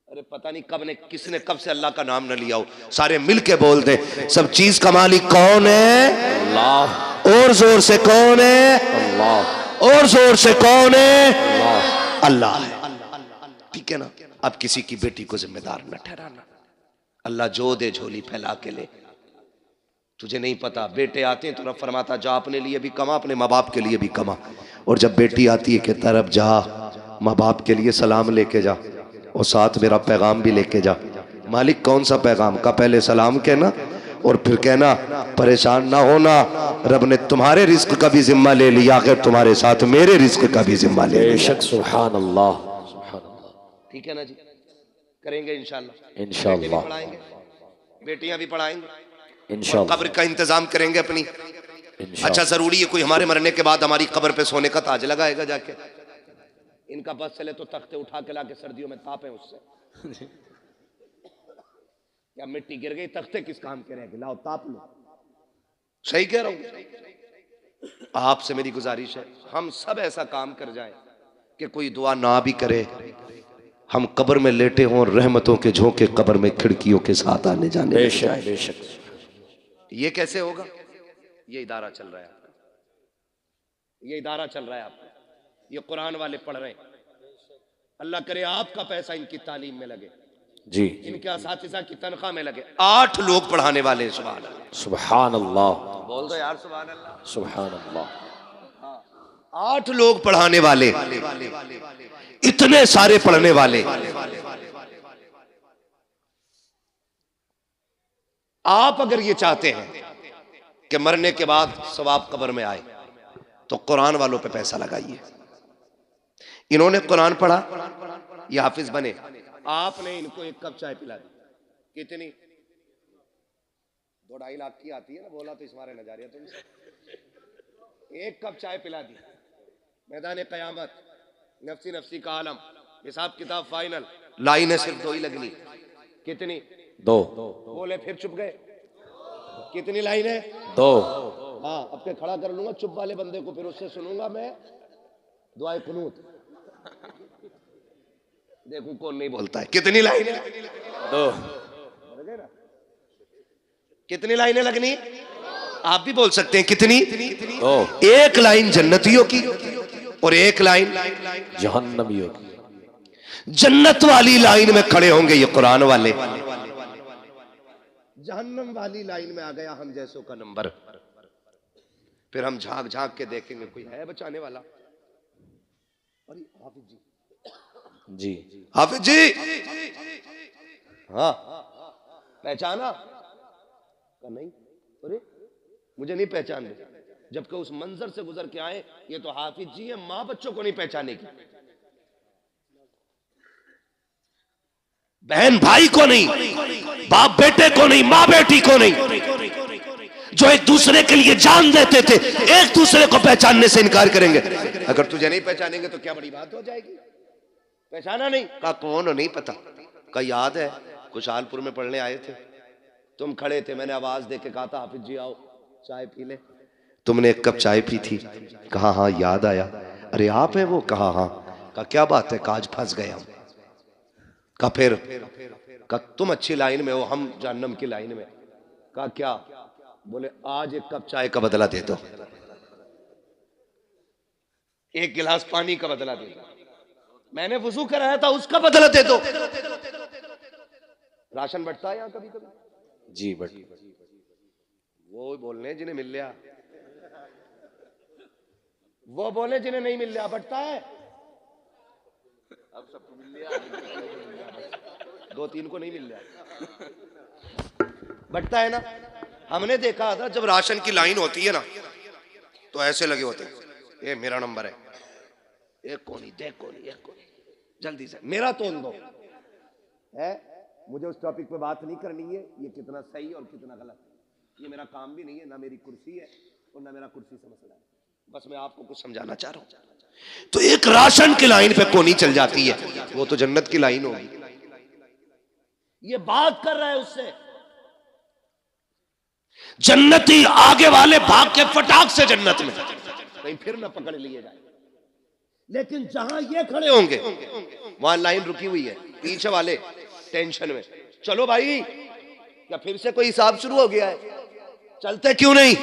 अरे पता नहीं कब ने किसने कब से अल्लाह का नाम न लिया हो। सारे मिलके बोल दे सब चीज का मालिक कौन है? अल्लाह। और जोर से कौन है? अल्लाह। और जोर से कौन है? अल्लाह है। ठीक है ना? अब किसी की बेटी को जिम्मेदार न ठहराना। अल्लाह जो दे झोली फैला के ले। तुझे नहीं पता बेटे आते हैं तो रब फरमाता जा अपने लिए भी कमा, अपने माँ बाप के लिए भी कमा। और जब बेटी आती है कहता रब जा माँ बाप के लिए सलाम लेके जा और साथ मेरा पैगाम भी लेके जा। मालिक कौन सा पैगाम का? पहले सलाम कहना और फिर कहना परेशान ना होना, रब ने तुम्हारे रिस्क का भी जिम्मा ले लिया, आखिर तुम्हारे साथ मेरे रिस्क का भी जिम्मा ले लिया। बेशक सुभान अल्लाह, सुभान अल्लाह। ठीक है ना जी? करेंगे इंशाल्लाह। इंशाल्लाह पढ़ाएंगे, बेटियां भी पढ़ाएंगे, इंशाल्लाह। कब्र का इंतजाम करेंगे अपनी। इंशाल्लाह। अच्छा जरूरी है कोई हमारे मरने के बाद हमारी कब्र पे सोने का ताज लगाएगा जाके? इनका बस चले तो तख्ते उठा के लाके सर्दियों में तापे उससे। या मिट्टी गिर गई तख्ते किस काम के रहेंगे, लाओ ताप लो। सही कह रहा हूं। आपसे मेरी गुजारिश है हम सब ऐसा काम कर जाएं कि कोई दुआ ना भी करे, हम कब्र में लेटे हों, रहमतों के झोंके कब्र में खिड़कियों के साथ आने जाने। बेशक बेशक। ये कैसे होगा? ये इदारा चल रहा है, ये इदारा चल रहा है आपका, ये कुरान वाले पढ़ रहे हैं। अल्लाह करे आपका पैसा इनकी तालीम में लगे जी, इनके असातिज़ा की तनख्वाह में लगे। 8 लोग पढ़ाने वाले। सुभान अल्लाह, सुभान अल्लाह, बोल दो यार सुभान अल्लाह, सुभान अल्लाह। 8 लोग पढ़ाने वाले, इतने सारे पढ़ने वाले। आप अगर ये चाहते हैं कि मरने के बाद सवाब कब्र में आए तो कुरान वालों पे पैसा लगाइए। इन्होंने कुरान पढ़ा, ये हाफिज बने, आपने इनको 1 कप चाय पिला दी, कितनी? 2-2.5 लाख की आती है ना, बोला तो इस मारे न जा रही है तुमसे। 1 कप चाय पिला दी, मैदान कयामत नफसी नफसी का आलम, हिसाब किताब फाइनल, लाइनें सिर्फ 2 ही लगनी। कितनी? 2। बोले फिर चुप गए। कितनी लाइनें? 2। हाँ, अब के खड़ा कर लूंगा चुप वाले बंदे को, फिर उससे सुनूंगा मैं दुआए कुनूत। देखो कौन नहीं बोलता है। कितनी लाइनें? 2 कितनी लाइनें लगनी? आप भी बोल सकते हैं कितनी? 2 एक लाइन जन्नतियों की और एक लाइन जहन्नमियों की। जन्नत वाली लाइन में खड़े होंगे ये कुरान वाले, जहन्नम वाली लाइन में आ गया हम जैसों का नंबर। फिर हम झांक झांक के देखेंगे कोई है बचाने वाला। अरे हाफिज जी, जी हाफिज जी, हाँ पहचाना? नहीं, अरे मुझे नहीं पहचान रहे, जबकि उस मंजर से गुजर के आए। ये तो हाफिज जी है, माँ बच्चों को नहीं पहचानेगी, बहन भाई को नहीं, बाप बेटे को नहीं, माँ बेटी को नहीं, जो एक दूसरे के लिए जान देते थे, एक दूसरे को पहचानने से इनकार करेंगे। अगर तुझे नहीं पहचानेंगे तो क्या बड़ी बात हो जाएगी? पहचाना नहीं? कहा कौन? नहीं पता। कहा याद है खुशहालपुर में पढ़ने आए थे, तुम खड़े थे, मैंने आवाज दे के कहा था हाफिज जी आओ चाय पी ले, तुमने एक कप चाय पी थी। कहा हाँ याद आया। अरे आप है वो? कहा हाँ। कहा क्या बात है? कहा आज फंस गए हम। कहा फिर? कहा तुम अच्छी लाइन में हो, हम जहन्नम की लाइन में। कहा क्या? बोले आज एक कप चाय का बदला दे दो, एक गिलास पानी का बदला दे दो, मैंने वुजू कराया था उसका बदला दे दो। राशन बंटता है यहाँ कभी कभी? जी बट वो बोलने जिन्हें मिल लिया, वो बोले जिन्हें नहीं मिल लिया। बंटता है? अब सबको मिल लिया, 2-3 को नहीं मिल रहा, बंटता है ना। हमने देखा था जब राशन की लाइन होती है ना तो ऐसे लगे होते हैं, ये मेरा नंबर है, एक कोनी, देख कोनी, एक कोनी, जल्दी से मेरा तोल दो है। मुझे उस टॉपिक पे बात नहीं करनी है, ये कितना सही और कितना गलत है, ये मेरा काम भी नहीं है, ना मेरी कुर्सी है और ना मेरा कुर्सी से मसला है, बस मैं आपको कुछ समझाना चाह रहा हूं। तो एक राशन की लाइन पे कोनी चल जाती है, वो तो जन्नत की लाइन होगी। ये बात कर रहा है उससे, जन्नती आगे वाले भाग के फटाक से जन्नत में, कहीं फिर ना पकड़ लिए जाए। लेकिन जहां ये खड़े होंगे वहां लाइन रुकी हुई है, पीछे वाले टेंशन में, चलो भाई क्या फिर से कोई हिसाब शुरू हो गया है, चलते क्यों नहीं?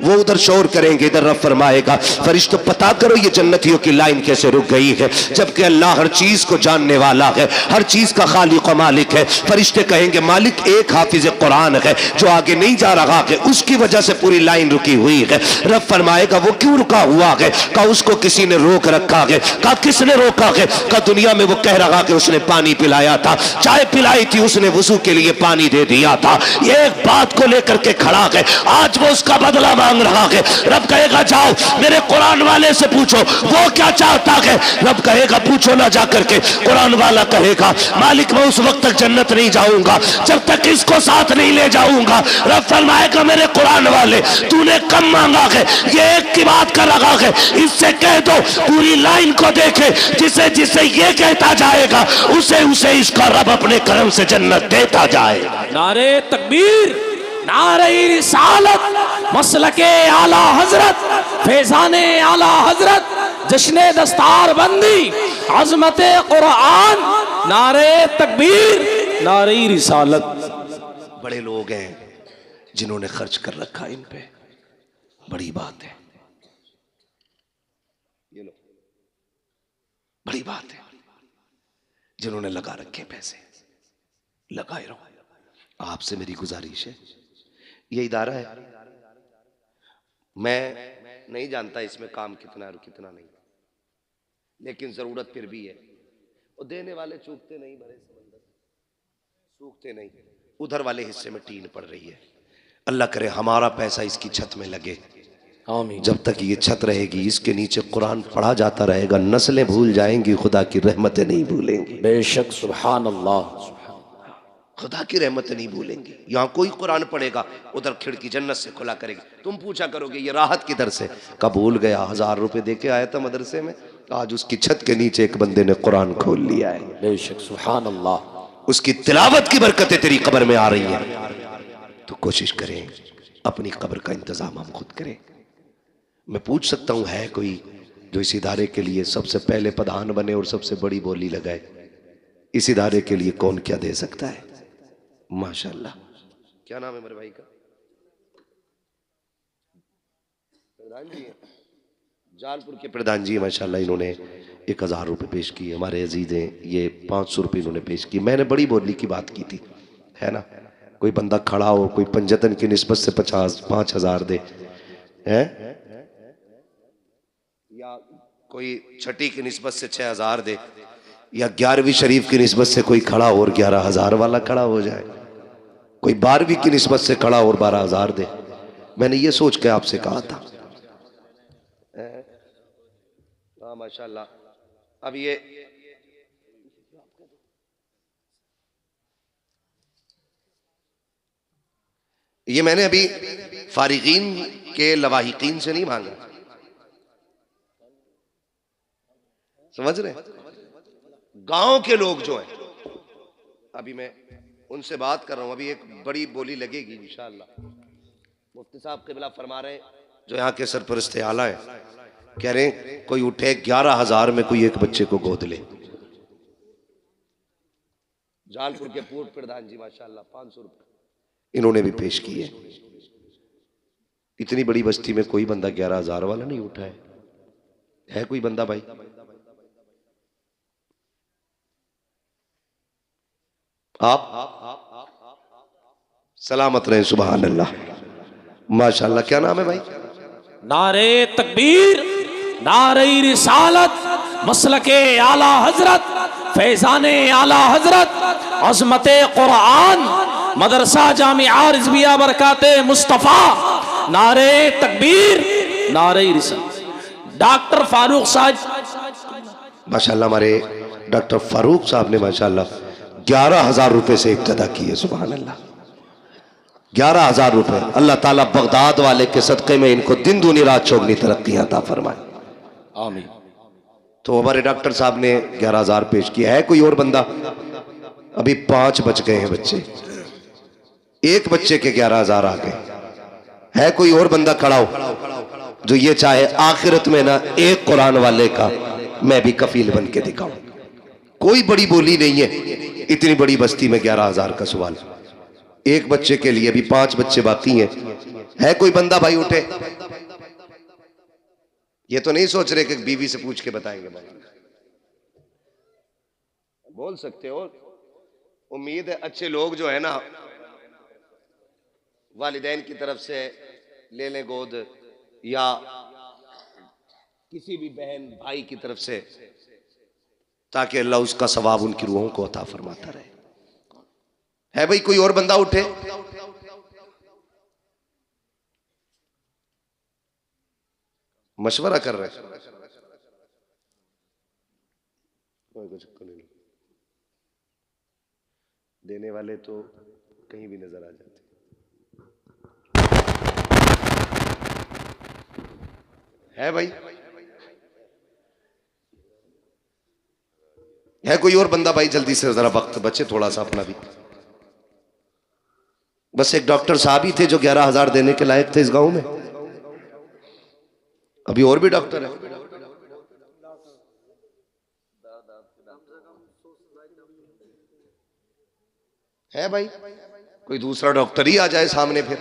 वो उधर शोर करेंगे, इधर रब फरमाएगा फरिश्तों पता करो ये जन्नतियों की लाइन कैसे रुक गई है, जबकि अल्लाह हर चीज को जानने वाला है, हर चीज का खालिक और मालिक है। फरिश्ते कहेंगे मालिक एक हाफिज कुरान है जो आगे नहीं जा रहा है, उसकी वजह से पूरी लाइन रुकी हुई है। रब फरमाएगा वो क्यों रुका हुआ है? कहा उसको किसी ने रोक रखा है। कहा किसने रोका है? कहा दुनिया में वो कह रहा कि उसने पानी पिलाया था, चाय पिलाई थी, उसने वुजू के लिए पानी दे दिया था, ये एक बात को लेकर के खड़ा है, आज वो उसका बदला मांग रहा है। रब कहेगा जाओ मेरे कुरान वाले से पूछो वो क्या चाहता है। रब कहेगा पूछो ना जाकर के। कुरान वाला कहेगा मालिक मैं उस वक्त तक जन्नत नहीं जाऊंगा जब तक इसको साथ नहीं ले जाऊंगा। रब फरमाएगा मेरे कुरान वाले तूने कम मांगा है, ये एक की बात कर रहा है, इससे कह दो पूरी लाइन को देखे, जिसे जिसे ये कहता जाएगा उसे उसे इसका रब अपने करम से जन्नत देता जाएगा। नारे तकबीर, नारे रिसालत, मसलके आला हजरत, फैजाने आला हजरत, जश्ने दस्तार बंदी, अजमत कुरान, नारे तकबीर, नारे रिसालत। बड़े लोग हैं जिन्होंने खर्च कर रखा इन पे, बड़ी बात है, ये लो बड़ी बात है, जिन्होंने लगा रखे पैसे लगाए रहो। आपसे मेरी गुजारिश है, ये इदारा है, मैं नहीं जानता इसमें काम कितना और कितना नहीं, लेकिन जरूरत फिर भी है। और देने वाले चूकते नहीं, बड़े समंदर सूखते नहीं, उधर वाले हिस्से में टीन पड़ रही है। अल्लाह करे हमारा पैसा इसकी छत में लगे, आमीन। जब तक ये छत रहेगी इसके नीचे कुरान पढ़ा जाता रहेगा, नस्लें भूल जाएंगी, खुदा की रहमतें नहीं भूलेंगी। बेशक सुभान अल्लाह, खुदा की रहमतें नहीं भूलेंगी। यहाँ कोई कुरान पढ़ेगा उधर खिड़की जन्नत से खुला करेगी, तुम पूछा करोगे ये राहत किधर से? कबूल गया, 1000 रुपए दे के आया था मदरसे में, आज उसकी छत के नीचे एक बंदे ने कुरान खोल लिया है। बेशक सुभान अल्लाह, उसकी तिलावत की बरकतें तेरी कब्र में आ रही हैं। तो कोशिश करें अपनी कब्र का इंतजाम हम खुद करें। मैं पूछ सकता हूं है कोई जो इस इदारे के लिए सबसे पहले प्रधान बने और सबसे बड़ी बोली लगाए? इस इदारे के लिए कौन क्या दे सकता है। माशाल्लाह। क्या नाम है मेरे भाई का? प्रधान जी हैं, जालपुर के प्रधान जी। माशाल्लाह इन्होंने 1000 रुपये पेश किए। हमारे अजीज हैं, ये 500 रुपये इन्होंने पेश किए। मैंने बड़ी बोली की बात की थी, है ना। कोई बंदा खड़ा हो, कोई पंजतन की निस्बत से 5,000 दे, है, या कोई छठी की निस्बत से 6,000 दे, या 11वीं शरीफ की निस्बत से कोई खड़ा और 11,000 वाला खड़ा हो जाए, कोई 12वीं की निस्बत से खड़ा और 12,000 दे। मैंने ये सोच के आपसे कहा था। हाँ माशाल्लाह। अब ये मैंने अभी फारिगीन के लवाहिकीन से नहीं मांगा, समझ रहे? गांव के लोग जो हैं, अभी मैं उनसे बात कर रहा हूं। अभी एक बड़ी बोली लगेगी इंशाअल्लाह। मुफ्ती साहब क़िबला फरमा रहे हैं, जो यहाँ के सरपरस्त आला है, कह रहे हैं कोई उठे 11,000 में कोई एक बच्चे को गोद ले। जालपुर के पूर्व प्रधान जी माशाल्लाह 500 रुपये इन्होंने भी पेश किए। इतनी बड़ी बस्ती में कोई बंदा 11,000 वाला नहीं उठा है कोई बंदा भाई? आप सलामत रहे, सुभान अल्लाह, माशाल्लाह। क्या नाम है भाई? नारे तकबीर, नारे रिसालत, मसलके आला हजरत, फैजाने आला हजरत, अजमते कुरान, मदरसा जामिया रिजविया बरकाते मुस्तफा। नारे तकबीर, नारे रिसालत। डॉक्टर फारूक साहब माशाल्लाह, हमारे डॉक्टर फारूक साहब ने माशाल्लाह 11,000 रुपए से इब्तदा की है। सुभान अल्लाह, 11,000 रुपए। अल्लाह ताला बगदाद वाले के सदक़े में इनको दिन दूनी रात चौगनी तरक्कियां अता फरमाए, आमीन। तो हमारे डॉक्टर साहब ने 11,000 पेश किया है। कोई और बंदा? अभी 5 बच गए हैं बच्चे, एक बच्चे के 11,000 आ गए। है कोई और बंदा खड़ा हो जो ये चाहे आखिरत में ना एक कुरान वाले का मैं भी कफील बन के दिखाऊं? कोई बड़ी बोली नहीं है, इतनी बड़ी बस्ती में 11,000 का सवाल, एक बच्चे के लिए। अभी 5 बच्चे बाकी हैं। है कोई बंदा भाई उठे? ये तो नहीं सोच रहे कि बीवी से पूछ के बताएंगे भाई, बोल सकते हो। उम्मीद है अच्छे लोग जो है ना, वालिदैन की तरफ से ले लें गोद, या किसी भी बहन भाई की तरफ से, ताकि अल्लाह उसका सवाब उनकी रूहों को अता फरमाता रहे। है भाई कोई और बंदा उठे? मशवरा कर रहे हैं, देने वाले तो कहीं भी नजर आ जाते। है भाई? है कोई और बंदा भाई? जल्दी से, जरा वक्त बचे थोड़ा सा अपना भी। बस एक डॉक्टर साहब ही थे जो 11,000 देने के लायक थे इस गांव में। अभी और भी डॉक्टर है। है भाई? कोई दूसरा डॉक्टर ही आ जाए सामने फिर।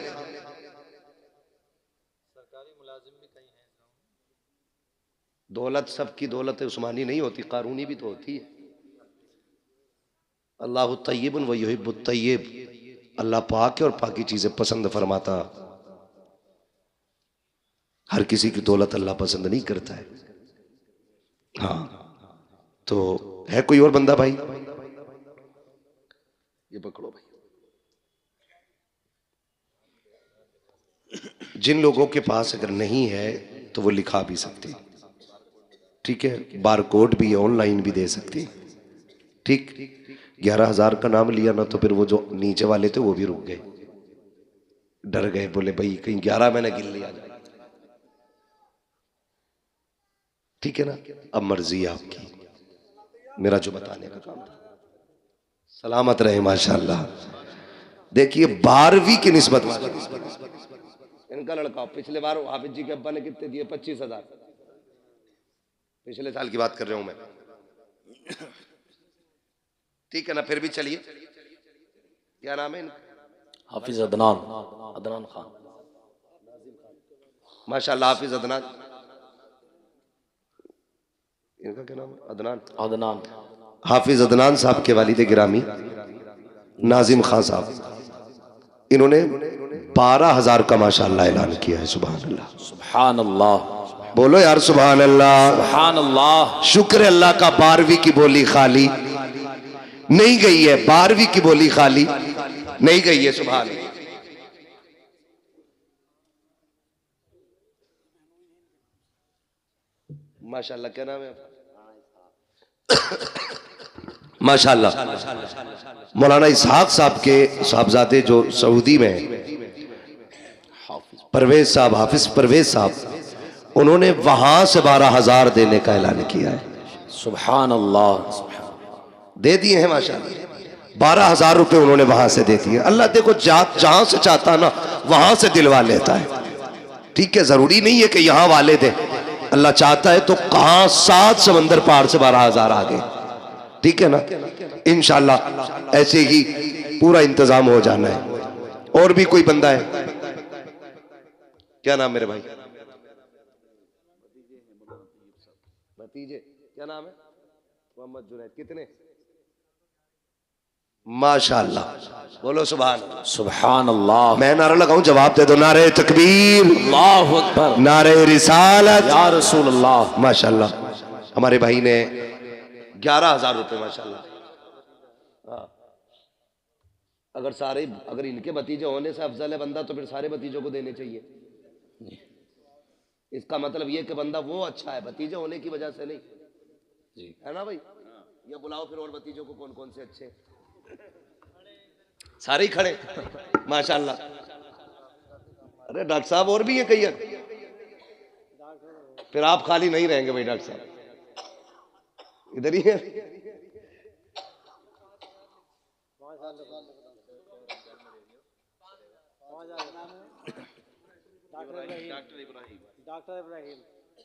दौलत सबकी दौलत उस्मानी नहीं होती, कानूनी भी तो होती है। अल्लाह तय्यबुन व युहिब्बुत तय्यब। अल्लाह पाक है और पाकी चीजें पसंद फरमाता। हर किसी की दौलत अल्लाह पसंद नहीं करता है। हाँ, तो है कोई और बंदा भाई? ये पकड़ो भाई। जिन लोगों के पास अगर नहीं है तो वो लिखा भी सकते, ठीक है। बार कोड भी ऑनलाइन भी दे सकते, ठीक। 11,000 का नाम लिया ना तो फिर वो जो नीचे वाले थे वो भी रुक गए, डर गए, बोले भाई कहीं 11 मैंने गिन लिया जाए। ठीक है ना, अब मर्जी आपकी, मेरा जो बताने का काम था। सलामत रहे माशाल्लाह। देखिए 12वीं की निस्बत वाला इनका लड़का, पिछले बार हाफिज जी के अब्बा ने कितने दिए? 25,000। पिछले साल की बात कर रहा हूं मैं। ठीक है ना, फिर भी चलिए, क्या नाम है इनका? हाफिज अदनान, अदनान खान। माशाल्लाह, हाफिज अदनान, इनका क्या नाम है? अदनान, अदनान। हाफिज अदनान साहब के वालिद गिरामी नाजिम खान साहब, इन्होंने 12,000 का माशाल्लाह ऐलान किया है। सुभान अल्लाह, सुभान अल्लाह, बोलो यार सुभान अल्लाह। सुभान अल्लाह। शुक्र अल्लाह का 12वीं की बोली खाली नहीं गई है, 12वीं की बोली खाली नहीं गई है। सुभान अल्लाह। माशाल्लाह, क्या नाम है? माशाल्लाह, मौलाना इसहाक साहब के साहबजादे जो सऊदी में हैं, परवेज साहब, हाफिज परवेज साहब, उन्होंने वहां से 12,000 देने का ऐलान किया है। सुभान अल्लाह, दे दिए हैं माशाल्लाह, 12,000 रुपए उन्होंने वहां से दे दिए। अल्लाह देखो जहां से चाहता ना वहां से दिलवा लेता है। ठीक है, जरूरी नहीं है कि यहां वाले दे, अल्लाह चाहता है तो कहां 7 समंदर पार से 12,000 आ गए। ठीक है ना, इंशाल्लाह ऐसे ही पूरा इंतजाम हो जाना है। और भी कोई बंदा है? क्या नाम मेरे भाई? भतीजे, क्या नाम है? मोहम्मद जुनैद। कितने? माशाल्लाह, बोलो सुभान अल्लाह। सुभान अल्लाह। मैं नारा लगाऊं, जवाब दे दो। नारे तकबीर, अल्लाहु अकबर, नारे रिसालत, या रसूल अल्लाह। माशाल्लाह, हमारे भाई ने 11,000 रुपए माशाल्लाह। हाँ, अगर इनके भतीजे होने से अफजल है बंदा तो फिर सारे भतीजों को देने चाहिए। इसका मतलब ये कि बंदा वो अच्छा है, भतीजे होने की वजह से नहीं जी, है ना भाई? या बुलाओ फिर और भतीजों को, कौन कौन से अच्छे? सारे ही खड़े माशाल्लाह। अरे डॉक्टर साहब और भी है कई, फिर आप खाली नहीं रहेंगे भाई। डॉक्टर साहब इधर ही है।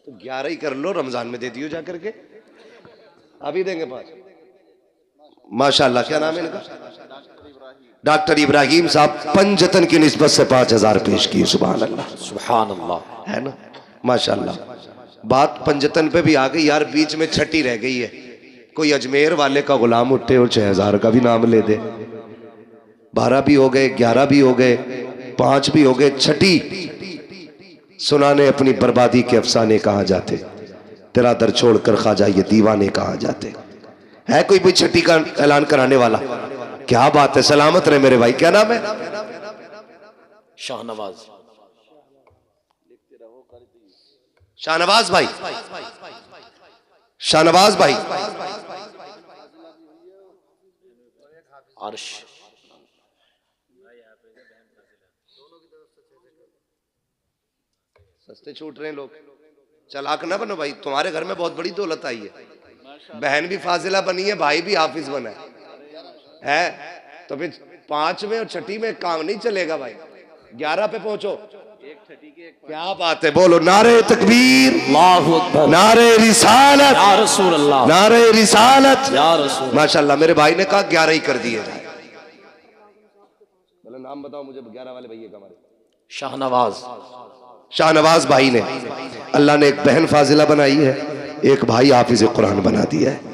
तो 11 ही कर लो, रमजान में दे दियो जाकर के, अभी देंगे 5। माशाल्लाह, क्या नाम है इनका? डॉक्टर इब्राहिम साहब, पंजतन की निस्बत से 5,000 पेश किए। सुभान अल्लाह, सुभान अल्लाह, है ना माशाल्लाह। बात पंजतन पे भी आ गई यार, बीच में छठी रह गई है। कोई अजमेर वाले का गुलाम उठे और 6,000 का भी नाम ले दे। 12 भी हो गए, 11 भी हो गए, 5 भी हो गए, छठी सुनाने अपनी बर्बादी के अफसाने कहाँ जाते, तेरा दर छोड़कर ख्वाजा ये दीवाने कहाँ जाते। है कोई भी छठी का ऐलान कराने वाला? क्या बात है, सलामत रहे मेरे भाई। क्या नाम है? शाहनवाज, शाहनवाज भाई, शाहनवाज भाई, अर्श। सस्ते छूट रहे हैं लोग, चालाक ना बनो भाई। तुम्हारे घर में बहुत बड़ी दौलत आई है, बहन भी फाजिला बनी है, भाई भी हाफिज बना है तो फिर 5 में और छठी में काम नहीं चलेगा भाई। 11 पे पहुंचो। क्या बात है, बोलो नारे तकबीर, अल्लाहु अकबर, नारे रिसालत, या रसूल अल्लाह, नारे रिसालत, या रसूल। माशाल्लाह, मेरे भाई ने कहा 11 ही कर दिए। बोले नाम बताओ मुझे 11 वाले भैया का। हमारे शाहनवाज, शाहनवाज भाई ने, अल्लाह ने एक बहन फाजिला बनाई है, एक भाई हाफिज कुरान बना दिया है।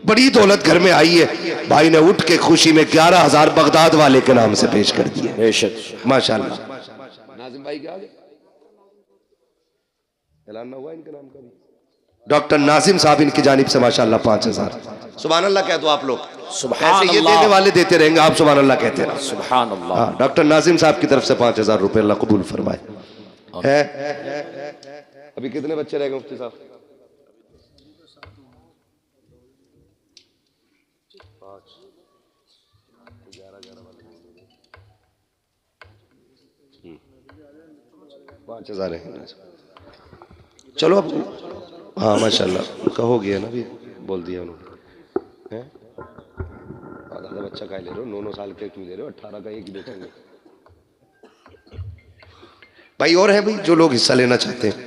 बड़ी दौलत घर में आई है। भाई ने उठ के खुशी में 11,000 बगदाद वाले के नाम से पेश कर दिए। बेशक, माशाल्लाह। नाजिम भाई क्या आगे ऐलान ना हुआ इनके नाम का भी? डॉक्टर नाजिम साहब इनकी जानिब से माशाल्लाह 5,000। सुभान अल्लाह कह दो आप लोग। सुभान ऐसे ये अल्लाह, देने वाले देते रहेंगे, आप सुभान अल्लाह कहते रहो। सुभान अल्लाह। हाँ, डॉक्टर नाजिम साहब की तरफ से 5,000 रुपए अल्लाह कबूल फरमाए। है अभी कितने बच्चे रह गए मुफ्ती साहब? 5,000 है। चलो अब, हाँ माशाल्लाह, उनका हो गया ना, भी बोल दिया उन्होंने। आधा बच्चा का ले रहे हो, 9 साल के क्यों दे रहे हो? 18 का एक ही बेचेंगे भाई। और है भाई जो लोग हिस्सा लेना चाहते हैं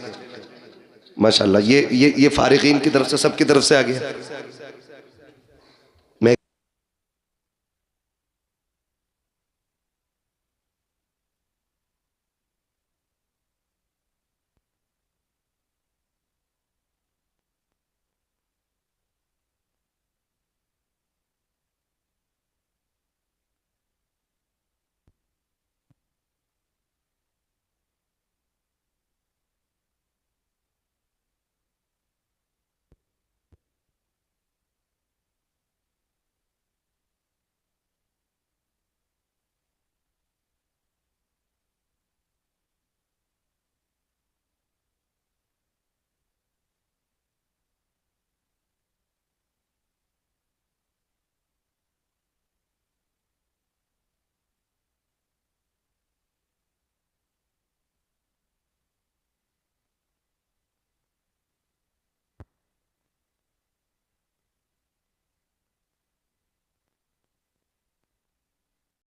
माशाल्लाह। ये फारिगीन की तरफ से, सबकी तरफ से आ गया।